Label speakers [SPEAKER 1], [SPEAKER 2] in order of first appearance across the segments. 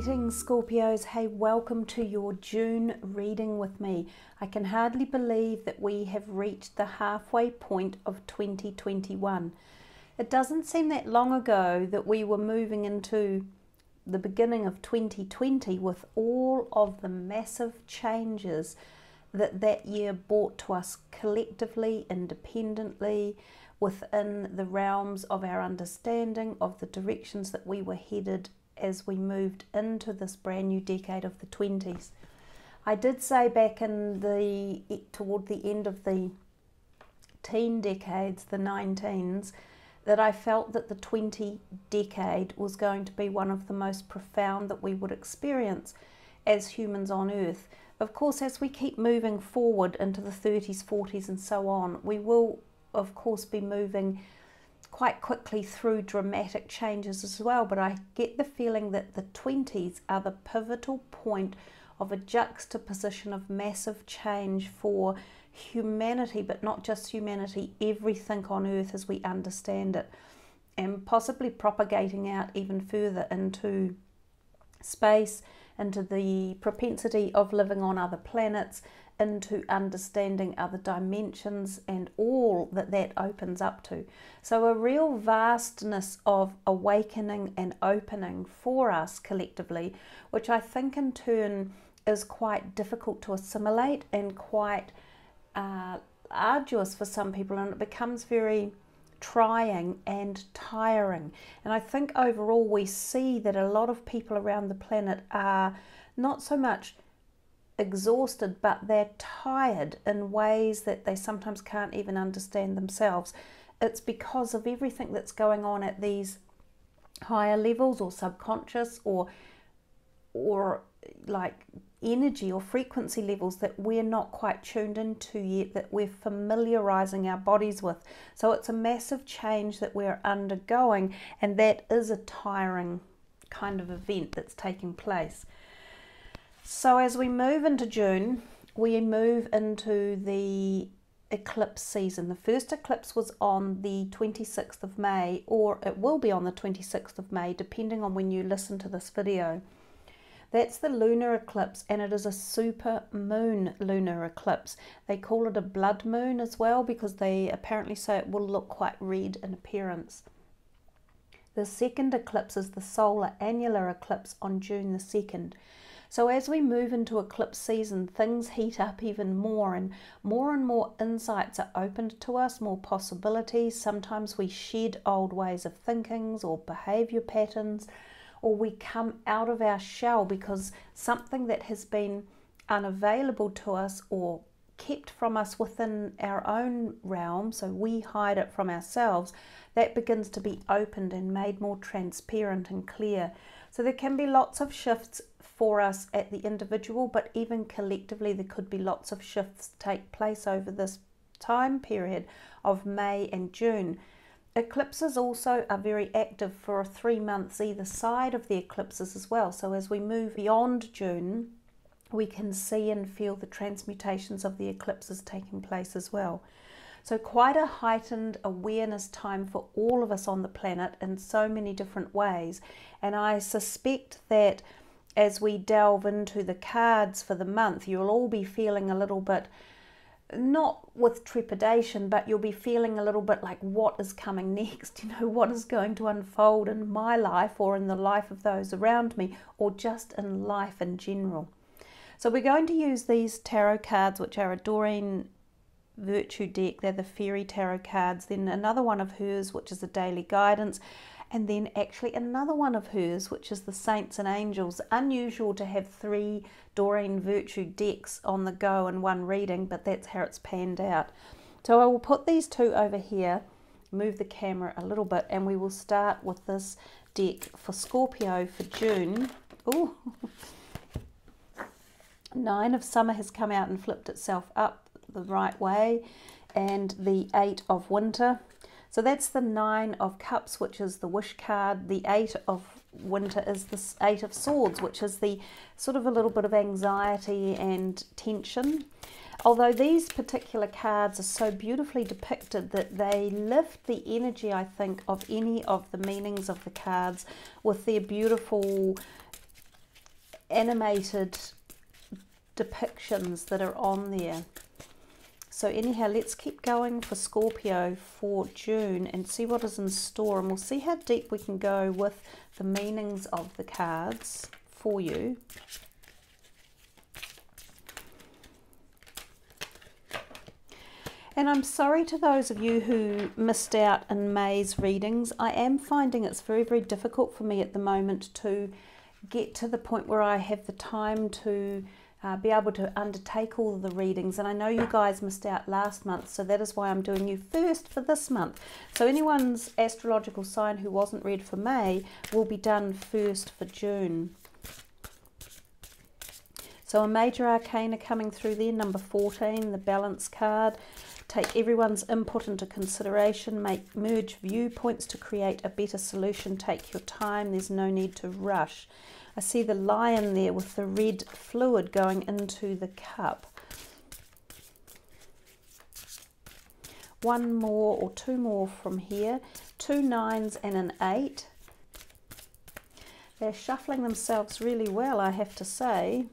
[SPEAKER 1] Greetings Scorpios, hey, welcome to your June reading with me. I can hardly believe that we have reached the halfway point of 2021. It doesn't seem that long ago that we were moving into the beginning of 2020 with all of the massive changes that year brought to us collectively, independently, within the realms of our understanding of the directions that we were headed as we moved into this brand new decade of the 20s. I did say back in toward the end of the teen decades, the 19s, that I felt that the 20 decade was going to be one of the most profound that we would experience as humans on Earth. Of course, as we keep moving forward into the 30s, 40s and so on, we will of course be moving quite quickly through dramatic changes as well, but I get the feeling that the 20s are the pivotal point of a juxtaposition of massive change for humanity, but not just humanity, everything on Earth as we understand it, and possibly propagating out even further into space, into the propensity of living on other planets, into understanding other dimensions and all that opens up to. So a real vastness of awakening and opening for us collectively, which I think in turn is quite difficult to assimilate and quite arduous for some people, and it becomes very trying and tiring. And I think overall we see that a lot of people around the planet are not so much exhausted, but they're tired in ways that they sometimes can't even understand themselves. It's because of everything that's going on at these higher levels, or subconscious, or like energy or frequency levels that we're not quite tuned into yet, that we're familiarizing our bodies with. So it's a massive change that we're undergoing, and that is a tiring kind of event that's taking place. So as we move into June, we move into the eclipse season. The first eclipse was on the 26th of May, or it will be on the 26th of May, depending on when you listen to this video. That's the lunar eclipse, and it is a super moon lunar eclipse. They call it a blood moon as well, because they apparently say it will look quite red in appearance. The second eclipse is the solar annular eclipse on June the 2nd. So as we move into eclipse season, things heat up even more and more insights are opened to us, more possibilities. Sometimes we shed old ways of thinking or behavior patterns, or we come out of our shell because something that has been unavailable to us or kept from us within our own realm, so we hide it from ourselves, that begins to be opened and made more transparent and clear. So there can be lots of shifts for us at the individual, but even collectively there could be lots of shifts take place over this time period of May and June. Eclipses also are very active for 3 months either side of the eclipses as well. So as we move beyond June, we can see and feel the transmutations of the eclipses taking place as well. So quite a heightened awareness time for all of us on the planet in so many different ways. And I suspect that as we delve into the cards for the month, you'll all be feeling a little bit, not with trepidation, but you'll be feeling a little bit like, what is coming next? You know, what is going to unfold in my life or in the life of those around me, or just in life in general. So we're going to use these tarot cards, which are a Doreen Virtue deck. They're the Fairy Tarot cards. Then another one of hers, which is a daily guidance. And then actually another one of hers, which is the Saints and Angels. Unusual to have 3 Doreen Virtue decks on the go in one reading, but that's how it's panned out. So I will put these 2 over here, move the camera a little bit, and we will start with this deck for Scorpio for June. Ooh. 9 of Summer has come out and flipped itself up the right way, and the 8 of Winter. So that's the 9 of Cups, which is the wish card. The 8 of Winter is the 8 of Swords, which is the sort of a little bit of anxiety and tension. Although these particular cards are so beautifully depicted that they lift the energy, I think, of any of the meanings of the cards with their beautiful animated depictions that are on there. So anyhow, let's keep going for Scorpio for June and see what is in store, and we'll see how deep we can go with the meanings of the cards for you. And I'm sorry to those of you who missed out in May's readings. I am finding it's very, very difficult for me at the moment to get to the point where I have the time to be able to undertake all of the readings, and I know you guys missed out last month, so that is why I'm doing you first for this month. So anyone's astrological sign who wasn't read for May will be done first for June. So a major arcana coming through there, number 14, the balance card. Take everyone's input into consideration, merge viewpoints to create a better solution. Take your time, there's no need to rush. I see the lion there with the red fluid going into the cup. One more or two more from here. 2 9s and an 8. They're shuffling themselves really well, I have to say.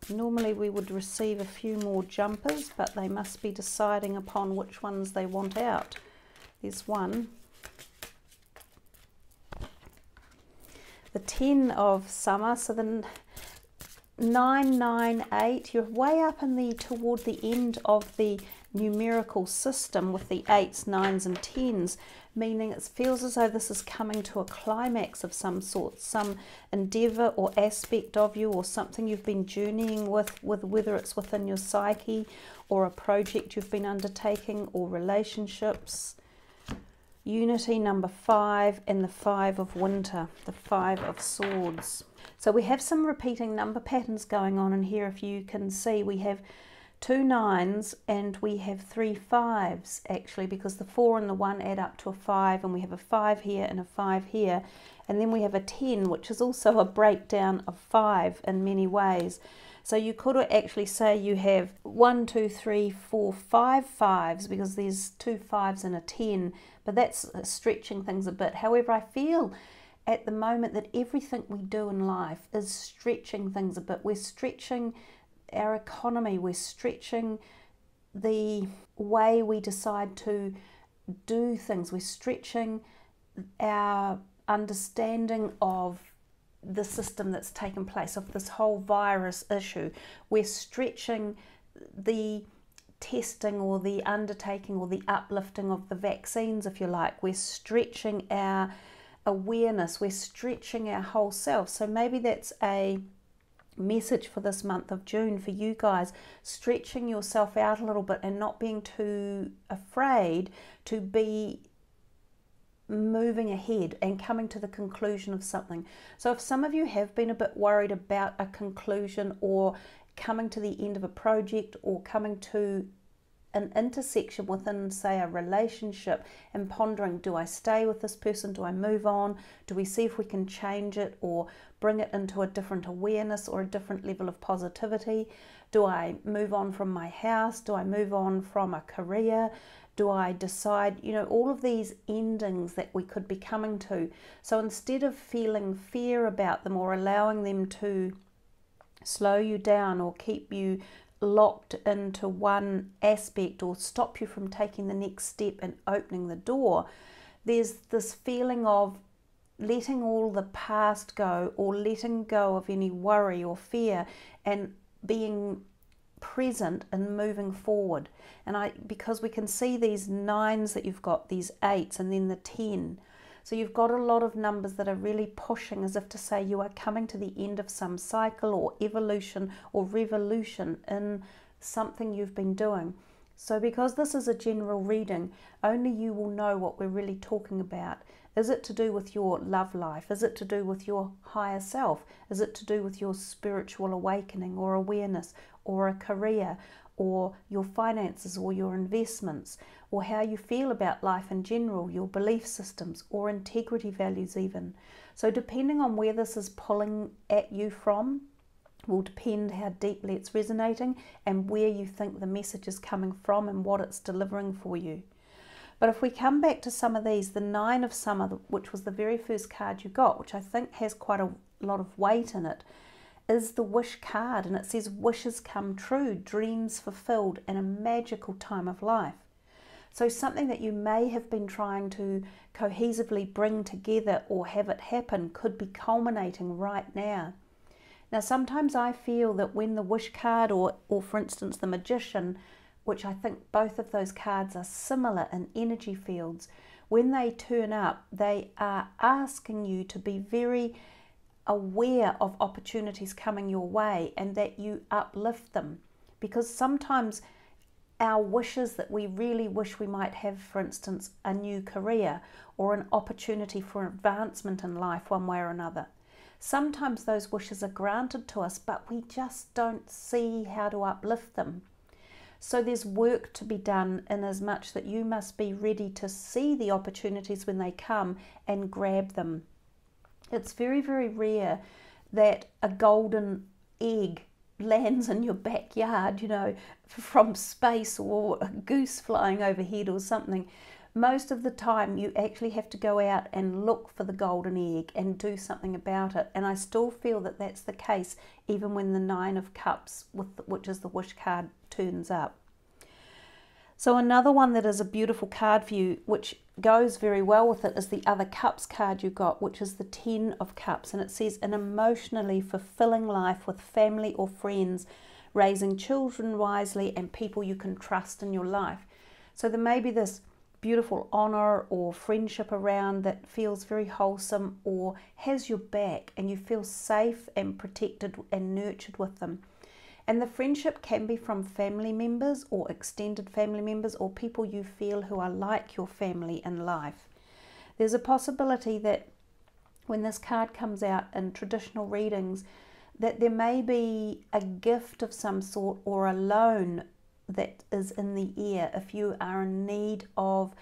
[SPEAKER 1] Normally we would receive a few more jumpers, but they must be deciding upon which ones they want out. There's one. The 10 of summer, so the 9, 9, 8, you're way up in the toward the end of the numerical system with the 8s, 9s and 10s, meaning it feels as though this is coming to a climax of some sort, some endeavour or aspect of you, or something you've been journeying with whether it's within your psyche or a project you've been undertaking or relationships. Unity, number 5, and the 5 of winter, the 5 of swords. So we have some repeating number patterns going on in here. If you can see, we have 2 9s and we have 3 5s actually, because the 4 and the 1 add up to a 5, and we have a 5 here and a 5 here, and then we have a 10, which is also a breakdown of 5 in many ways. So you could actually say you have 1, 2, 3, 4, 5 5s, because there's 2 5s and a 10, but that's stretching things a bit. However, I feel at the moment that everything we do in life is stretching things a bit. We're stretching our economy, we're stretching the way we decide to do things, we're stretching our understanding of the system that's taken place, of this whole virus issue. We're stretching the testing or the undertaking or the uplifting of the vaccines, if you like. We're stretching our awareness, we're stretching our whole self. So maybe that's a message for this month of June for you guys, stretching yourself out a little bit and not being too afraid to be moving ahead and coming to the conclusion of something. So if some of you have been a bit worried about a conclusion, or coming to the end of a project, or coming to an intersection within, say, a relationship, and pondering, do I stay with this person, do I move on, do we see if we can change it or bring it into a different awareness or a different level of positivity, do I move on from my house, do I move on from a career, do I decide, you know, all of these endings that we could be coming to. So instead of feeling fear about them or allowing them to slow you down or keep you locked into one aspect or stop you from taking the next step and opening the door, there's this feeling of letting all the past go, or letting go of any worry or fear, and being present and moving forward. And because we can see these 9s that you've got, these 8s, and then the 10. So you've got a lot of numbers that are really pushing, as if to say you are coming to the end of some cycle or evolution or revolution in something you've been doing. So because this is a general reading, only you will know what we're really talking about. Is it to do with your love life? Is it to do with your higher self? Is it to do with your spiritual awakening or awareness, or a career, or your finances, or your investments, or how you feel about life in general, your belief systems, or integrity values even? So depending on where this is pulling at you from will depend how deeply it's resonating and where you think the message is coming from and what it's delivering for you. But if we come back to some of these, the 9 of summer, which was the very first card you got, which I think has quite a lot of weight in it, is the wish card, and it says wishes come true, dreams fulfilled, and a magical time of life. So something that you may have been trying to cohesively bring together or have it happen could be culminating right now. Now, sometimes I feel that when the wish card or for instance, the magician, which I think both of those cards are similar in energy fields, when they turn up, they are asking you to be very aware of opportunities coming your way and that you uplift them. Because sometimes our wishes that we really wish we might have, for instance, a new career or an opportunity for advancement in life one way or another, sometimes those wishes are granted to us, but we just don't see how to uplift them. So there's work to be done in as much that you must be ready to see the opportunities when they come and grab them. It's very, very rare that a golden egg lands in your backyard, you know, from space, or a goose flying overhead or something. Most of the time you actually have to go out and look for the golden egg and do something about it. And I still feel that that's the case even when the Nine of Cups, which is the wish card, turns up. So another one that is a beautiful card for you, which goes very well with it, is the other Cups card you got, which is the Ten of Cups. And it says an emotionally fulfilling life with family or friends, raising children wisely, and people you can trust in your life. So there may be this beautiful honor or friendship around that feels very wholesome or has your back, and you feel safe and protected and nurtured with them. And the friendship can be from family members or extended family members or people you feel who are like your family in life. There's a possibility that when this card comes out in traditional readings, that there may be a gift of some sort or a loan that is in the air if you are in need of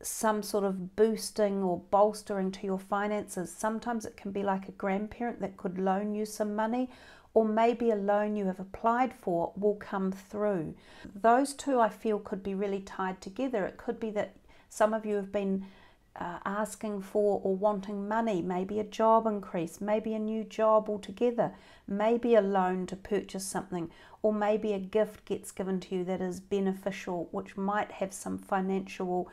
[SPEAKER 1] some sort of boosting or bolstering to your finances. Sometimes it can be like a grandparent that could loan you some money, or maybe a loan you have applied for will come through. Those two I feel could be really tied together. It could be that some of you have been asking for or wanting money, maybe a job increase, maybe a new job altogether, maybe a loan to purchase something, or maybe a gift gets given to you that is beneficial, which might have some financial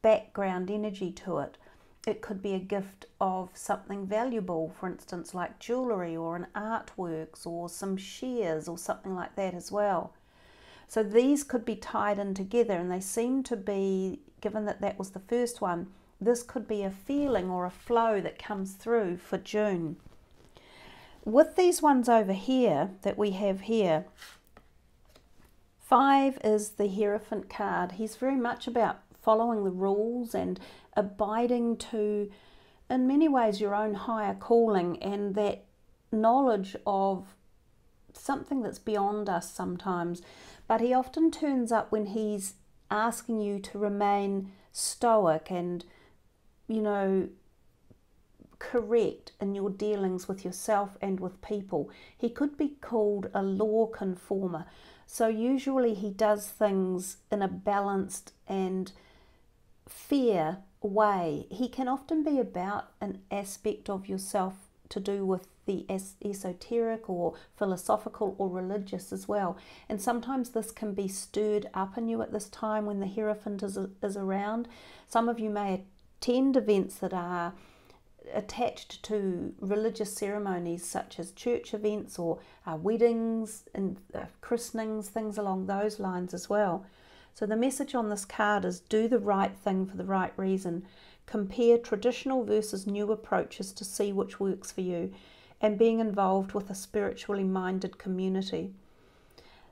[SPEAKER 1] background energy to it. It could be a gift of something valuable, for instance, like jewellery or an artworks or some shares or something like that as well. So these could be tied in together, and they seem to be, given that that was the first one, this could be a feeling or a flow that comes through for June. With these ones over here that we have here, 5 is the Hierophant card. He's very much about following the rules and abiding to, in many ways, your own higher calling and that knowledge of something that's beyond us sometimes. But he often turns up when he's asking you to remain stoic and, you know, correct in your dealings with yourself and with people. He could be called a law conformer. So usually he does things in a balanced and fair way. He can often be about an aspect of yourself to do with the esoteric or philosophical or religious as well. And sometimes this can be stirred up in you at this time when the Hierophant is around. Some of you may attend events that are attached to religious ceremonies such as church events or weddings and christenings, things along those lines as well. So the message on this card is do the right thing for the right reason. Compare traditional versus new approaches to see which works for you, and being involved with a spiritually minded community.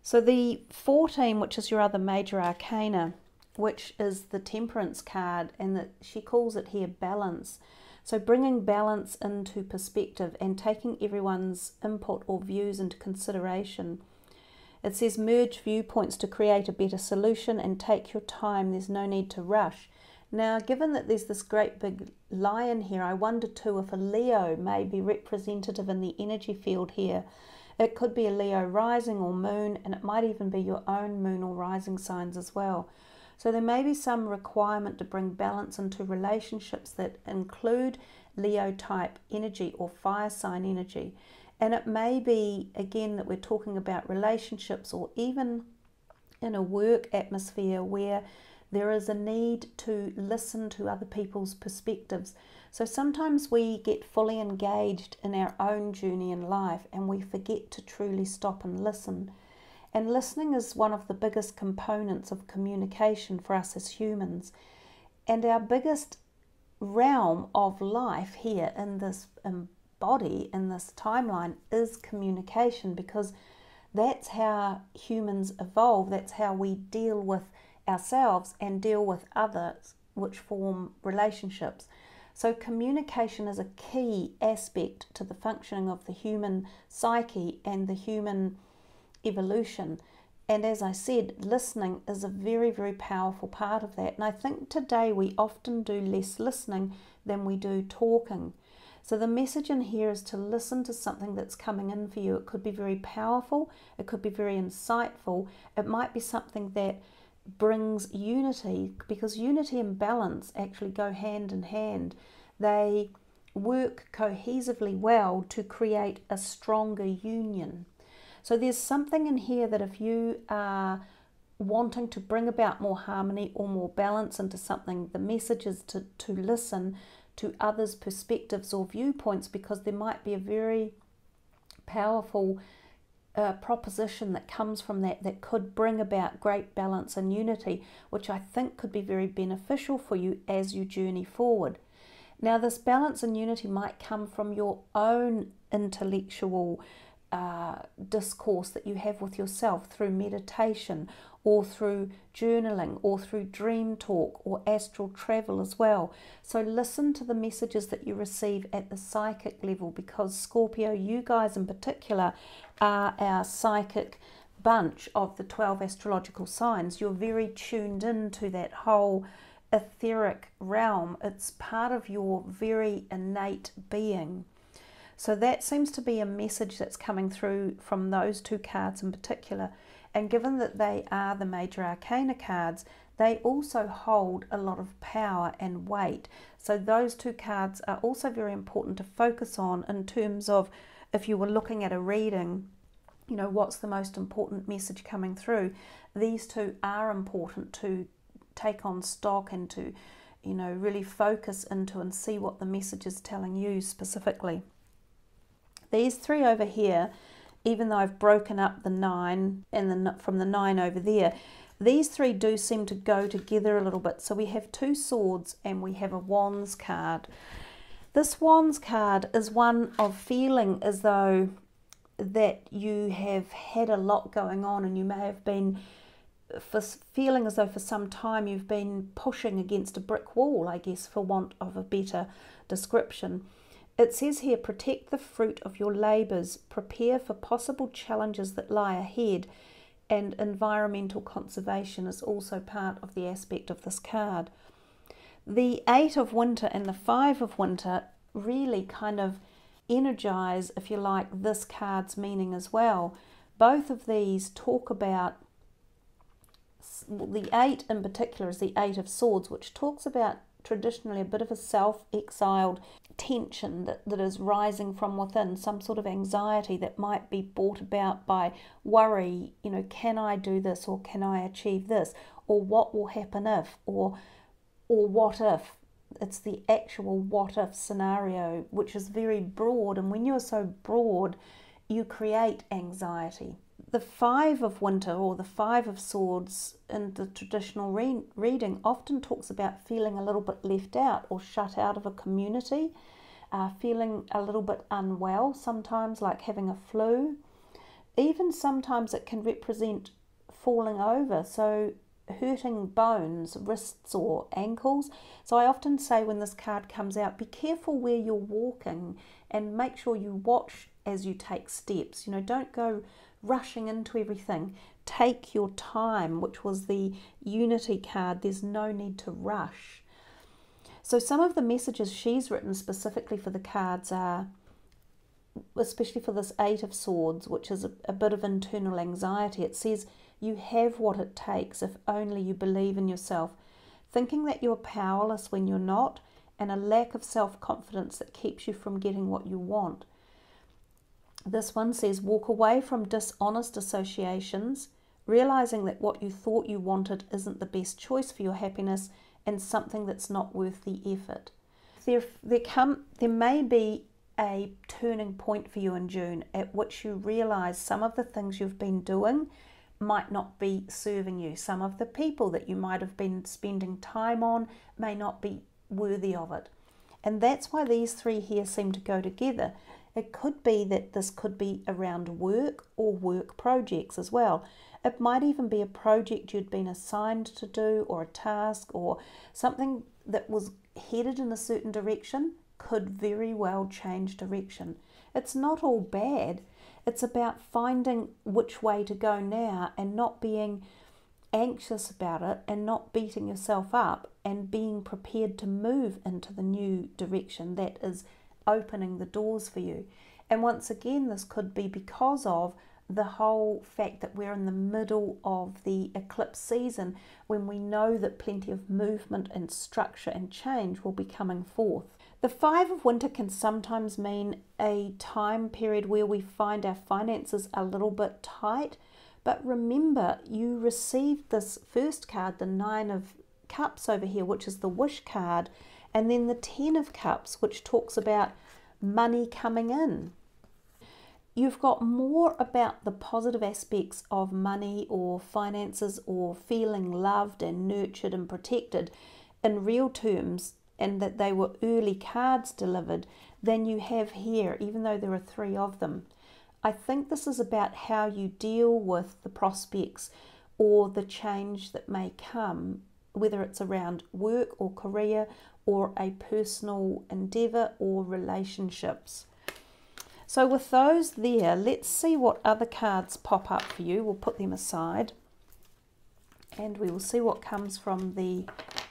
[SPEAKER 1] So the 14, which is your other major arcana, which is the Temperance card, and she calls it here balance. So bringing balance into perspective and taking everyone's input or views into consideration. It says merge viewpoints to create a better solution and take your time. There's no need to rush. Now, given that there's this great big lion here, I wonder too if a Leo may be representative in the energy field here. It could be a Leo rising or moon, and it might even be your own moon or rising signs as well. So there may be some requirement to bring balance into relationships that include Leo type energy or fire sign energy. And it may be, again, that we're talking about relationships, or even in a work atmosphere where there is a need to listen to other people's perspectives. So sometimes we get fully engaged in our own journey in life and we forget to truly stop and listen. And listening is one of the biggest components of communication for us as humans. And our biggest realm of life here in this body, in this timeline, is communication, because that's how humans evolve. That's how we deal with ourselves and deal with others, which form relationships. So communication is a key aspect to the functioning of the human psyche and the human evolution. And as I said, listening is a very, very powerful part of that. And I think today we often do less listening than we do talking. So the message in here is to listen to something that's coming in for you. It could be very powerful, it could be very insightful, it might be something that brings unity, because unity and balance actually go hand in hand. They work cohesively well to create a stronger union. So there's something in here that if you are wanting to bring about more harmony or more balance into something, the message is to listen to others' perspectives or viewpoints, because there might be a very powerful proposition that comes from that could bring about great balance and unity, which I think could be very beneficial for you as you journey forward. Now, this balance and unity might come from your own intellectual discourse that you have with yourself through meditation, or through journaling, or through dream talk, or astral travel as well. So listen to the messages that you receive at the psychic level, because Scorpio, you guys in particular, are our psychic bunch of the 12 astrological signs. You're very tuned into that whole etheric realm. It's part of your very innate being. So that seems to be a message that's coming through from those two cards in particular. And given that they are the major arcana cards, they also hold a lot of power and weight. So those two cards are also very important to focus on in terms of, if you were looking at a reading, you know, what's the most important message coming through? These two are important to take on stock and to, you know, really focus into and see what the message is telling you specifically. These three over here, even though I've broken up the 9 and from the 9 over there, these three do seem to go together a little bit. So we have 2 swords and we have a wands card. This wands card is one of feeling as though that you have had a lot going on, and you may have been feeling as though for some time you've been pushing against a brick wall, I guess, for want of a better description. It says here, protect the fruit of your labours, prepare for possible challenges that lie ahead, and environmental conservation is also part of the aspect of this card. The 8 of winter and the 5 of winter really kind of energize, if you like, this card's meaning as well. Both of these talk about, the 8 in particular is the 8 of swords, which talks about traditionally a bit of a self-exiled tension that is rising from within, some sort of anxiety that might be brought about by worry, you know, can I do this, or can I achieve this, or what will happen if, or what if. It's the actual what if scenario, which is very broad, and when you're so broad, you create anxiety. The 5 of winter, or the 5 of swords in the traditional reading, often talks about feeling a little bit left out or shut out of a community, feeling a little bit unwell, sometimes like having a flu. Even sometimes it can represent falling over, so hurting bones, wrists or ankles. So I often say when this card comes out, be careful where you're walking and make sure you watch as you take steps. You know, don't go rushing into everything. Take your time, which was the Unity card. There's no need to rush. So some of the messages she's written specifically for the cards are, especially for this 8 of swords, which is a bit of internal anxiety. It says, you have what it takes if only you believe in yourself. Thinking that you're powerless when you're not, and a lack of self-confidence that keeps you from getting what you want. This one says, walk away from dishonest associations, realizing that what you thought you wanted isn't the best choice for your happiness and something that's not worth the effort. There may be a turning point for you in June at which you realize some of the things you've been doing might not be serving you. Some of the people that you might have been spending time on may not be worthy of it. And that's why these three here seem to go together. It could be that this could be around work or work projects as well. It might even be a project you'd been assigned to do, or a task, or something that was headed in a certain direction could very well change direction. It's not all bad. It's about finding which way to go now and not being anxious about it and not beating yourself up, and being prepared to move into the new direction that is opening the doors for you. And once again, this could be because of the whole fact that we're in the middle of the eclipse season, when we know that plenty of movement and structure and change will be coming forth. The Five of Winter can sometimes mean a time period where we find our finances a little bit tight. But remember, you received this first card, the Nine of Cups over here, which is the wish card, and then the Ten of Cups, which talks about money coming in. You've got more about the positive aspects of money or finances or feeling loved and nurtured and protected in real terms, and that they were early cards delivered, than you have here, even though there are three of them. I think this is about how you deal with the prospects or the change that may come, whether it's around work or career or a personal endeavour or relationships. So with those there, let's see what other cards pop up for you. We'll put them aside and we will see what comes from the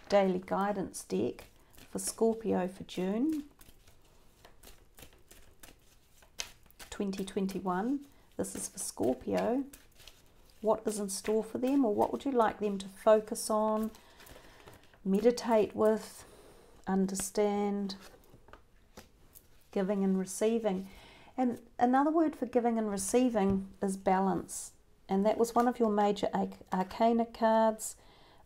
[SPEAKER 1] daily guidance deck for Scorpio for June 2021. This is for Scorpio. What is in store for them, or what would you like them to focus on, meditate with, understand? Giving and receiving. And another word for giving and receiving is balance. And that was one of your major arcana cards,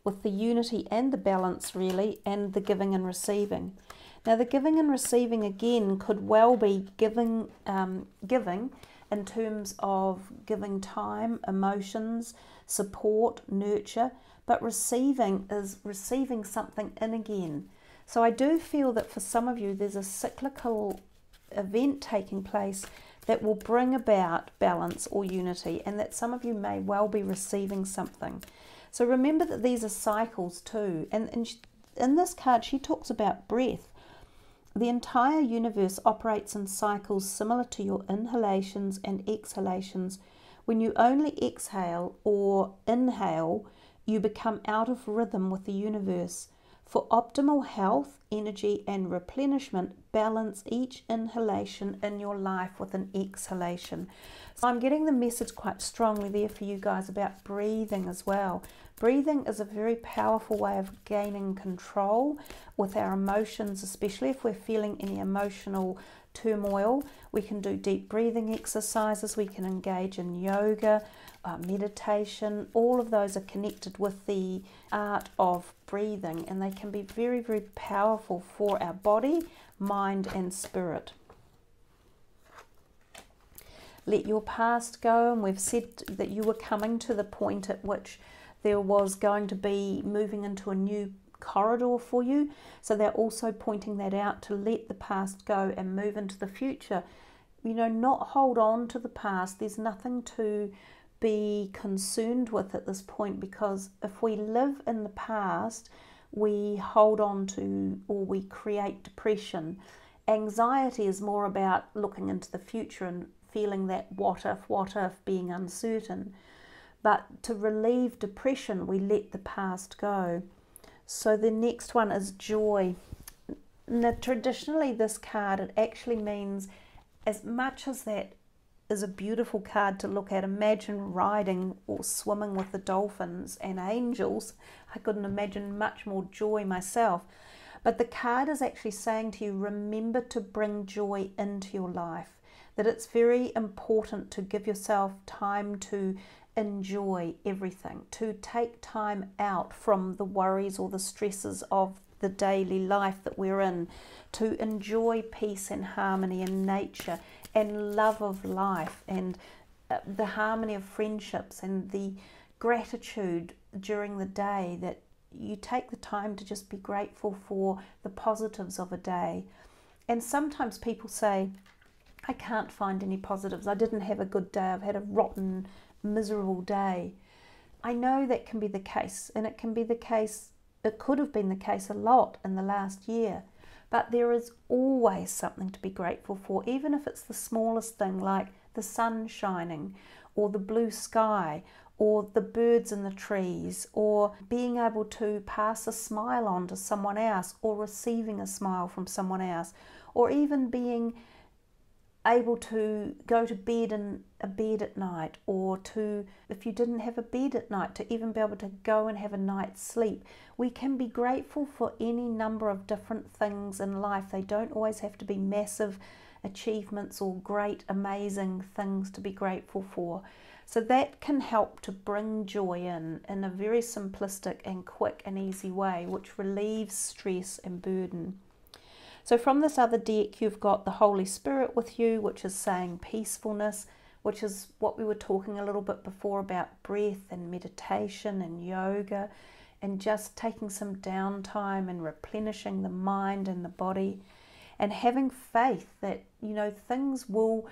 [SPEAKER 1] with the unity and the balance really, and the giving and receiving. Now the giving and receiving again could well be giving in terms of giving time, emotions, support, nurture, but receiving is receiving something in again. So I do feel that for some of you there's a cyclical event taking place that will bring about balance or unity, and that some of you may well be receiving something. So remember that these are cycles too, and in this card she talks about breath. The entire universe operates in cycles similar to your inhalations and exhalations. When you only exhale or inhale, you become out of rhythm with the universe. For optimal health, energy and replenishment, balance each inhalation in your life with an exhalation. So I'm getting the message quite strongly there for you guys about breathing as well. Breathing is a very powerful way of gaining control with our emotions, especially if we're feeling any emotional turmoil. We can do deep breathing exercises, we can engage in yoga, meditation. All of those are connected with the art of breathing, and they can be very, very powerful for our body, mind and spirit. Let your past go, and we've said that you were coming to the point at which there was going to be moving into a new corridor for you. So they're also pointing that out, to let the past go and move into the future. You know, not hold on to the past. There's nothing to be concerned with at this point, because if we live in the past, we hold on to, or we create depression. Anxiety is more about looking into the future and feeling that what if, being uncertain. But to relieve depression, we let the past go. So the next one is joy. Now, traditionally, this card, it actually means, as much as that is a beautiful card to look at, imagine riding or swimming with the dolphins and angels. I couldn't imagine much more joy myself. But the card is actually saying to you, remember to bring joy into your life. that it's very important to give yourself time to enjoy everything, to take time out from the worries or the stresses of the daily life that we're in, to enjoy peace and harmony in nature and love of life and the harmony of friendships and the gratitude during the day, that you take the time to just be grateful for the positives of a day. And sometimes people say, I can't find any positives, I didn't have a good day, I've had a rotten, miserable day. I know that can be the case, and it can be the case, it could have been the case a lot in the last year, but there is always something to be grateful for, even if it's the smallest thing like the sun shining or the blue sky or the birds in the trees, or being able to pass a smile on to someone else, or receiving a smile from someone else, or even being able to go to bed in a bed at night, or to, if you didn't have a bed at night, to even be able to go and have a night's sleep. We can be grateful for any number of different things in life. They don't always have to be massive achievements or great, amazing things to be grateful for. So that can help to bring joy in a very simplistic and quick and easy way, which relieves stress and burden. So from this other deck, you've got the Holy Spirit with you, which is saying peacefulness, which is what we were talking a little bit before about breath and meditation and yoga, and just taking some downtime and replenishing the mind and the body, and having faith that, you know, things will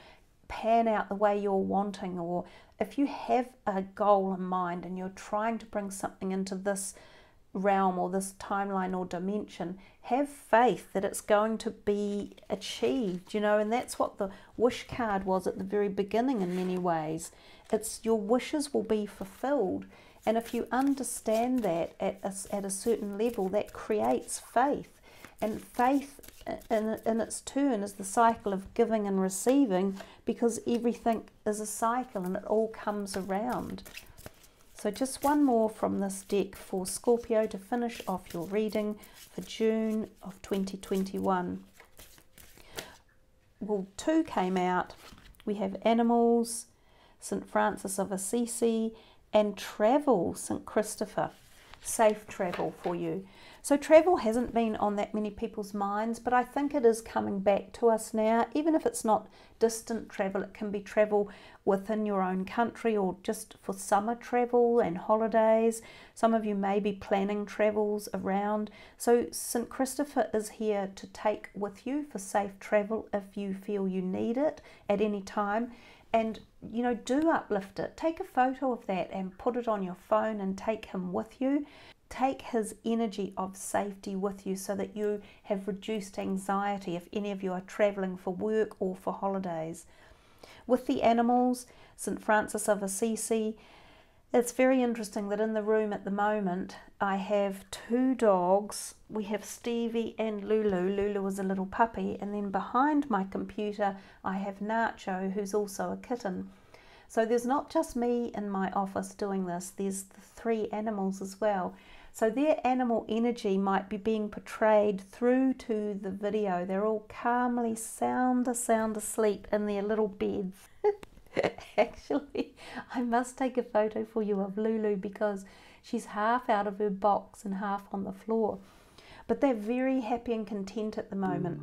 [SPEAKER 1] pan out the way you're wanting. Or if you have a goal in mind and you're trying to bring something into this realm or this timeline or dimension, have faith that it's going to be achieved, you know. And that's what the wish card was at the very beginning in many ways. It's your wishes will be fulfilled, and if you understand that at a certain level, that creates faith. And faith in its turn is the cycle of giving and receiving, because everything is a cycle and it all comes around. So just one more from this deck for Scorpio to finish off your reading for June of 2021. Well, 2 came out. We have animals, St. Francis of Assisi, and travel, St. Christopher. Safe travel for you. So travel hasn't been on that many people's minds, but I think it is coming back to us now. Even if it's not distant travel, it can be travel within your own country, or just for summer travel and holidays. Some of you may be planning travels around. So St. Christopher is here to take with you for safe travel if you feel you need it at any time. And, you know, do uplift it. Take a photo of that and put it on your phone and take him with you. Take his energy of safety with you so that you have reduced anxiety if any of you are travelling for work or for holidays. With the animals, St. Francis of Assisi, it's very interesting that in the room at the moment I have 2 dogs. We have Stevie and Lulu. Lulu is a little puppy, and then behind my computer I have Nacho, who's also a kitten. So there's not just me in my office doing this, there's the 3 animals as well. So their animal energy might be being portrayed through to the video. They're all calmly sound asleep in their little beds. Actually, I must take a photo for you of Lulu because she's half out of her box and half on the floor. But they're very happy and content at the moment.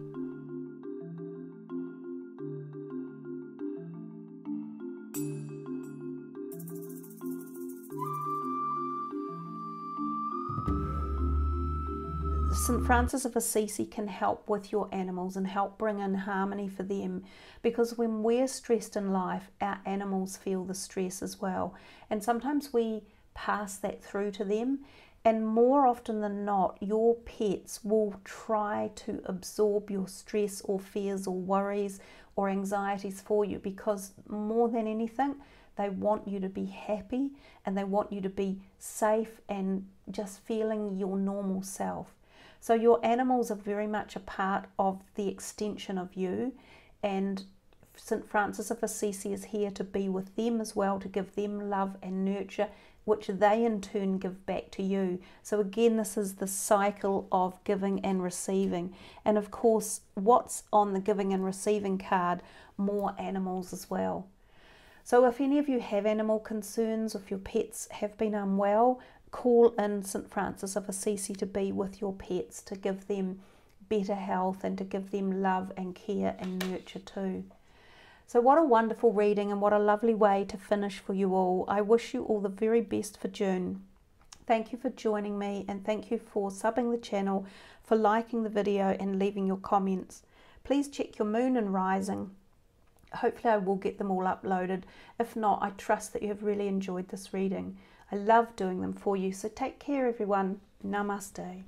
[SPEAKER 1] St. Francis of Assisi can help with your animals and help bring in harmony for them, because when we're stressed in life, our animals feel the stress as well, and sometimes we pass that through to them, and more often than not your pets will try to absorb your stress or fears or worries or anxieties for you, because more than anything they want you to be happy and they want you to be safe and just feeling your normal self. So your animals are very much a part of the extension of you, and St. Francis of Assisi is here to be with them as well, to give them love and nurture, which they in turn give back to you. So again, this is the cycle of giving and receiving. And of course, what's on the giving and receiving card? More animals as well. So if any of you have animal concerns, if your pets have been unwell, call in St. Francis of Assisi to be with your pets, to give them better health and to give them love and care and nurture too. So what a wonderful reading, and what a lovely way to finish for you all. I wish you all the very best for June. Thank you for joining me, and thank you for subbing the channel, for liking the video and leaving your comments. Please check your moon and rising. Hopefully I will get them all uploaded. If not, I trust that you have really enjoyed this reading. I love doing them for you. So take care, everyone. Namaste.